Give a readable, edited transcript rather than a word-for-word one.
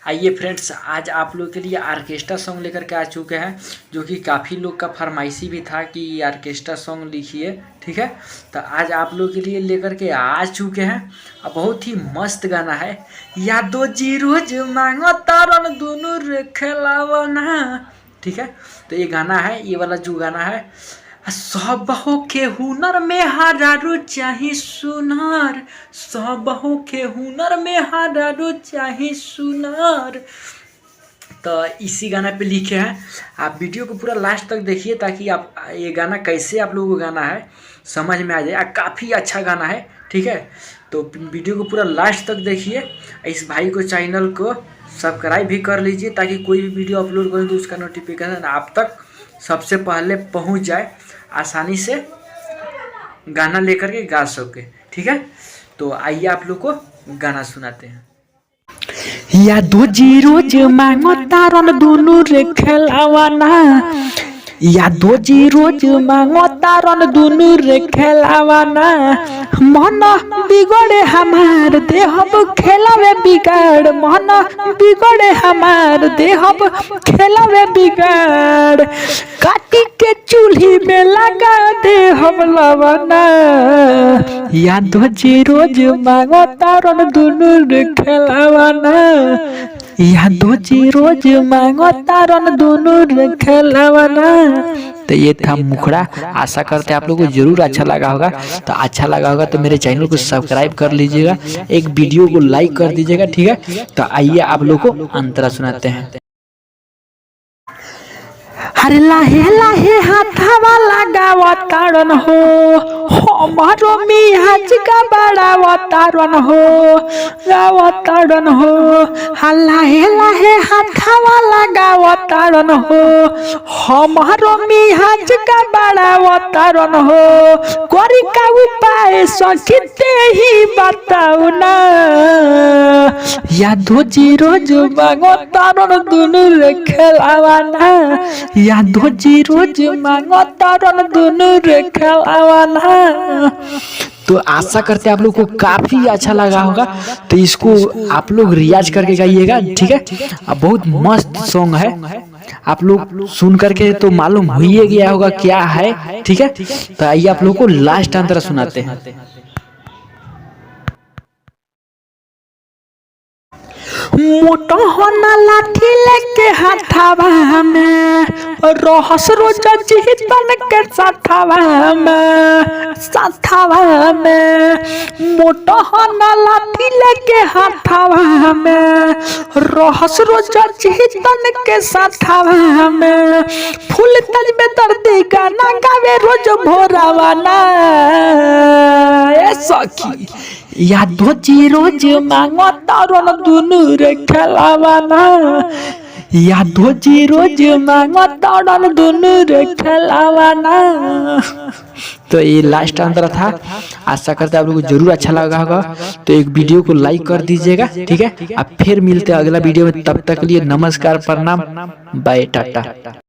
आइए फ्रेंड्स, आज आप लोग के लिए आर्केस्ट्रा सॉन्ग लेकर के आ चुके हैं, जो कि काफ़ी लोग का फरमाइशी भी था कि आर्केस्ट्रा सॉन्ग लिखिए। ठीक है, तो आज आप लोग के लिए लेकर के आ चुके हैं। बहुत ही मस्त गाना है, यादो जी रोज मांगो तारन दोनों रे खेलावना। ठीक है, तो ये गाना है, ये वाला जो गाना है, सबहो के हुनर में हारारू चाही सुनार, सबहो के हुनर में हारारू चाही सुनार। तो इसी गाना पे लिखे हैं। आप वीडियो को पूरा लास्ट तक देखिए ताकि आप ये गाना कैसे आप लोगों को गाना है समझ में आ जाए। काफ़ी अच्छा गाना है। ठीक है, तो वीडियो को पूरा लास्ट तक देखिए। इस भाई को चैनल को सब्सक्राइब भी कर लीजिए ताकि कोई भी वीडियो अपलोड करें तो उसका नोटिफिकेशन आप तक सबसे पहले पहुंच जाए, आसानी से गाना लेकर के गा सके। ठीक है, तो आइए आप लोग को गाना सुनाते हैं। यादो जी रोज मांगो तारन दोनों रे खेलावाना, यादो जी रोज मांगो तारन दोनों रे खेलावाना। मन बिगड़े हमार देहब खेलावे बिगाड़, मन बिगड़े हमार देहब खेलावे बिगाड़। काटी के चूल्ही में लगा देहब लवना, यादो जी रोज मांगो तारन दोनों रे खेलावाना, यादो जी रोज मांगो तारन दोनों रे खेलावाना। तो ये था मुखड़ा। आशा करते हैं आप लोगों को जरूर अच्छा लगा होगा। तो अच्छा लगा होगा तो मेरे चैनल को सब्सक्राइब कर लीजिएगा, एक वीडियो को लाइक कर दीजिएगा। ठीक है, तो आइए आप लोग को अंतरा सुनाते हैं। हरे लाहे लाहे हाथावा लगावा तारन हो, हमारो मियाज का बड़ा तारन हो, गावा तारन हो। लाहे लाहे हाथावा लगावा तारन हो, हमारो मियाज का बड़ा तारन हो। कोरी का उपाय सखीते ही बताऊ ना, यादो जी रोज मांगो तारन दोनों रे खेलावाना, यादो जी रोज मांगो तारन दोनों रे खेलावाना। तो आशा करते हैं आप लोग को काफी अच्छा लगा होगा। तो इसको आप लोग रियाज करके गाइएगा। ठीक है, अब बहुत मस्त सॉन्ग है, आप लोग सुन करके तो मालूम हो ही गया होगा क्या है। ठीक है, तो आइए आप लोग को लास्ट अंतरा सुनाते हैं। मोटा होना लाठी लेके हाथावा में, रहस रोज जीतन के साथावा में, साथावा में। मोटा होना लाठी लेके हाथावा में, रहस रोज जीतन के साथावा में। फूल तज में दर्दी गाना गावे रोज भोरावाना, ए सखी यादो जी रोज मांगो तारन दोनों रे खेलावाना, यादो जी रोज मांगो तारन दोनों रे खेलावाना। तो ये लास्ट अंतरा था। आशा करते हैं आप लोगों को जरूर अच्छा लगा होगा। तो एक वीडियो को लाइक कर दीजिएगा। ठीक है, अब फिर मिलते हैं अगला वीडियो में। तब तक के लिए नमस्कार, प्रणाम, बाय, टाटा।